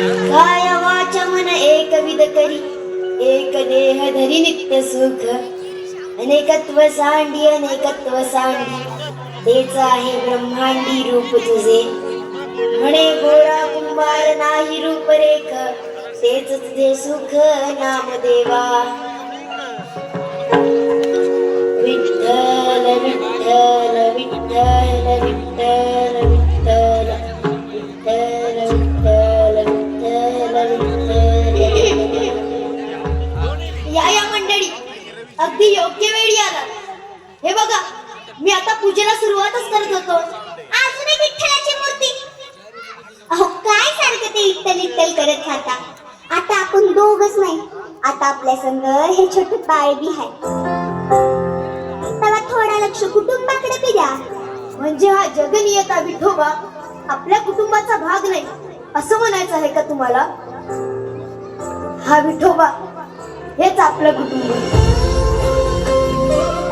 काय वाचा मन एकविध करी, एक देह धरी नित्य सुख. अनेकत्व सांडी अनेकत्व सांडी, तेच आहे ब्रह्मांडी रूप तुझे. म्हणे गोरा कुंभार नाही रूपरेख, तेच तुझे सुख नामदेवा. विठ्ठल विठ्ठल विठ्ठल विठ्ठल विठ्ठल विठ्ठल विठ्ठल विठ्ठल. या मंडळी, अगदी योग्य वेळी आला. हे बघा, मी आता पूजेला सुरुवातच करत होतो. अजूनही विठ्ठलाची मूर्ती. अहो काय सारखं ते इट्टल इट्टल करत राहता. आता आपण दोघच नाही, आता आपल्या संग हे छोटे बाळ बी आहे. तेव्हा थोडा लक्ष कुटुंबाकडे बी द्या. म्हणजे हा जगनियता विठोबा आपल्या कुटुंबाचा भाग नाही असं म्हणायचं आहे का तुम्हाला? हा विठोबा हेच आपलं कुटुंब.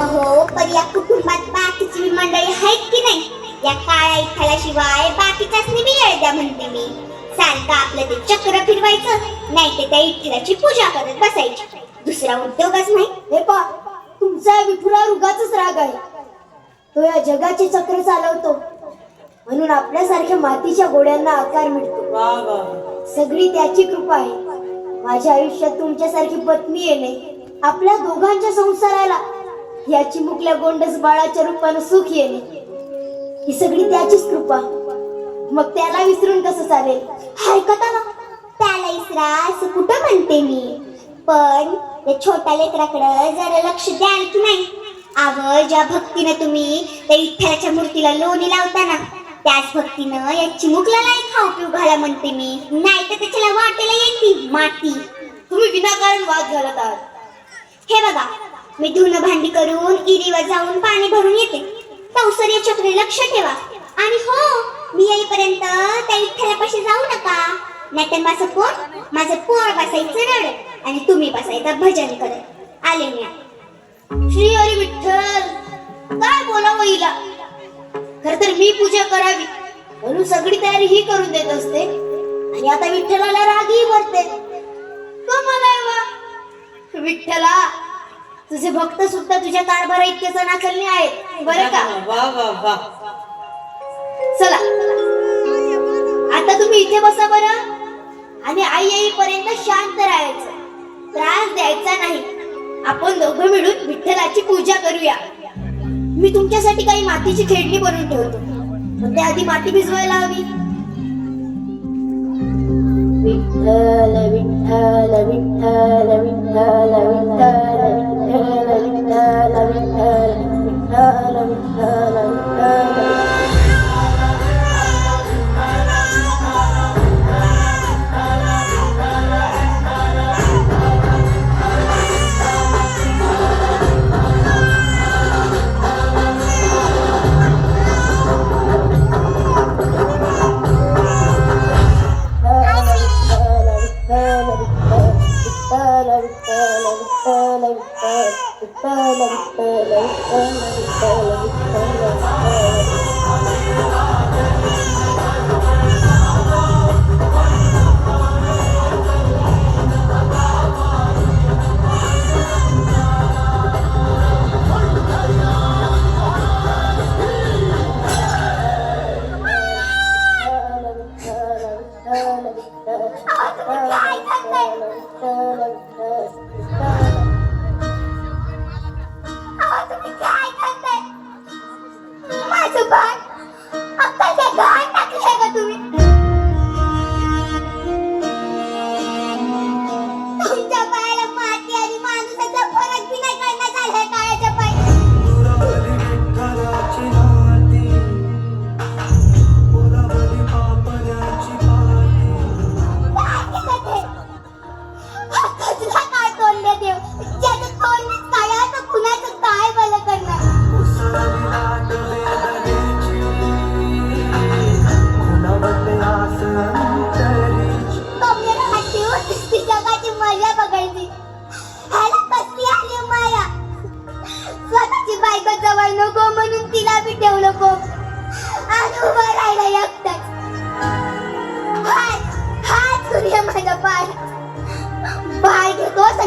अहो पण या कुटुंबात बाकीची मंडळी आहेत की नाही? या काळ्या इठ्ठलाशिवाय बाकीच्याच बी येळ द्या म्हणते मी. सारखं आपलं ते चक्र फिरवायचं, नाही ते त्या इठ्ठलाची पूजा करत बसायची. दुसरा उद्योगच नाही. हे पा, तुमचा विठुरावर उगाचच राग आहे. तो या जगाचे चक्र चालवतो, म्हणून आपल्यासारख्या मातीच्या गोड्यांना आकार मिळतो. सगळी त्याची कृपा आहे. माझ्या आयुष्यात तुमच्यासारखी पत्नी येणे, आपल्या दोघांच्या संसाराला याची मुकल्या गोंडस बाळाच्या रूपानं सुख येणे, ही सगळी त्याचीच कृपा. मग त्याला विसरून कसं चालेल? हरकत ना, त्याला इसरा असं कुठं म्हणते मी. पण त्या छोट्या लेकराकडे जरा लक्ष द्याल की नाही? अव ज्या भक्तीने तुम्ही त्या विठ्ठलाच्या मूर्तीला लोणी लावताना, त्याच भक्तीनं या चिमुकल्यालाही खाऊ पिऊ घाला म्हणते मी. नाही तर त्याच्याला वाटेला येते माती. तुम्ही विनाकारण वाद घालत आहात. हे बघा, मी धुणं भांडी करून इरीवर जाऊन पाणी भरून येते. तवसर चक्री लक्ष ठेवा. आणि हो, मी येईपर्यंत त्या विठ्ठलापाशी जाऊ नका. नाहीतर माझं पोर बसायचं रडत आणि तुम्ही बसायचं भजन करत. आले मी. श्री हरी विठ्ठल. काय बोलावं हिला? खर तर मी पूजा करावी म्हणून सगळी तयारी ही करून देत असते, आणि आता विठ्ठलाला रागही भरते. विठ्ठला, तुझे भक्त सुद्धा तुझ्या कारभारा इतके सणाचलने आहेत बरं का? चला आता तुम्ही इथे बसा बरं, आणि आई येईपर्यंत शांत राहायचं, त्रास द्यायचा नाही. आपण दोघं मिळून विठ्ठलाची पूजा करूया. मी तुमच्यासाठी काही मातीची खेळणी बनवून ठेवतो, पण त्याआधी माती भिजवायला हवी. विठ्ठल विठ्ठल विठ्ठल विठ्ठल विठ्ठल विठ्ठल विठ्ठल विठ्ठल विठ्ठल विठ्ठल.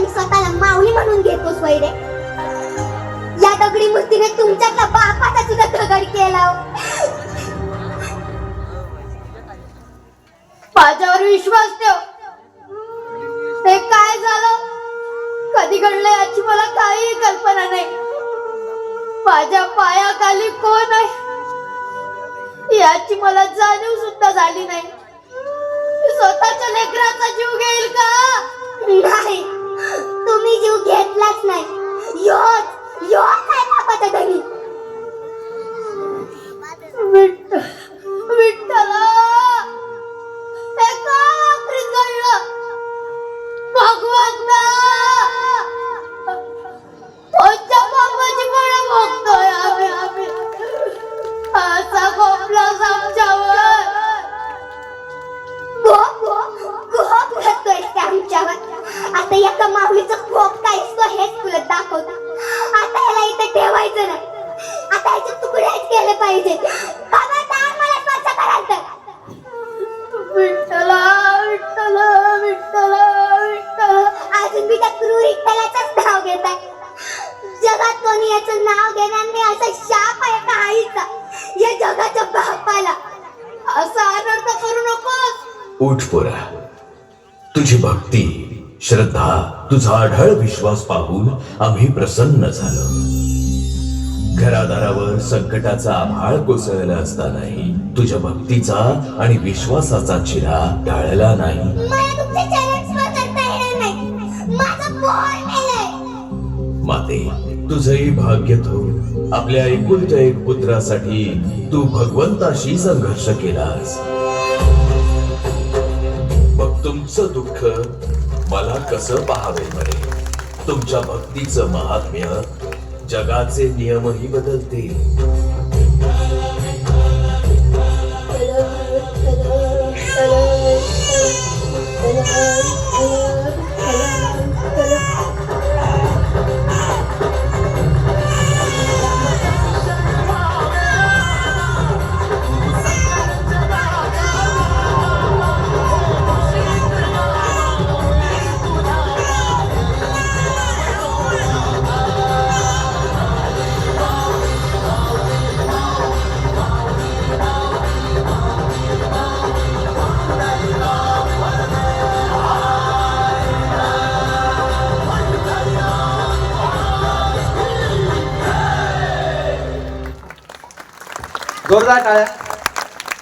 आणि स्वतःला माऊली म्हणून घेतोस वैरे. या दगडी मूर्तीने तुमच्यातला बापाचा सुद्धा दगड केला. माझ्यावर विश्वास ठेव. ते काय झालं, कधी घडलं याची मला काही कल्पना नाही. माझ्या पायाखाली कोण आहे याची मला जाणीव सुद्धा झाली नाही. स्वतःच्या लेकराचा जीव घेईल का? नाही, तुम्ही जीव घेतलाच नाही. योच आहे बापाचा धनी. विठ्ठला, हे काय आखरीत घडलं? भगवंता, कोणत्या बाबाची बळ बघतोय आम्ही? असा खोपलास आमच्यावर. गोप करतोय आमच्यावर. आता एका माऊलीचं खोप काय असतो हेच तुला दाखवतो. आता याला इथे ठेवायचं नाही. आता याचे तुकडेच केले पाहिजे. खबरदार मला स्वच्छ कराल तर. विठ्ठला, विठ्ठला, विठ्ठला, विठ्ठला. अजून मी त्या क्रूर विठ्ठलाचंच नाव घेत आहे. जगात कोणी याचं नाव घेणार नाही असा शाप आहे का आईचा या जगाच्या बापाला. असा अनर्थ करू नकोस. उठ पोरा, तुझी भक्ती, श्रद्धा, तुझा आढळ विश्वास पाहून आम्ही प्रसन्न झालो. घरादारावर संकटाचा आभाळ कोसळला असतानाही तुझ्या भक्तीचा आणि विश्वासाचा चिरा टाळला नाही. मला तुमचे चरण स्पर्श करता येणार नाही. माझं पोट मेलंय. माते, तुझंही भाग्य थो. आपल्या एकुलत्या एक पुत्रासाठी तू भगवंताशी संघर्ष केलास. मग तुमचं दुःख मला कसं पाहावे बरे? तुमच्या भक्तीचं महात्म्य जगाचे नियमही बदलतील. जोरदार टाळ्या.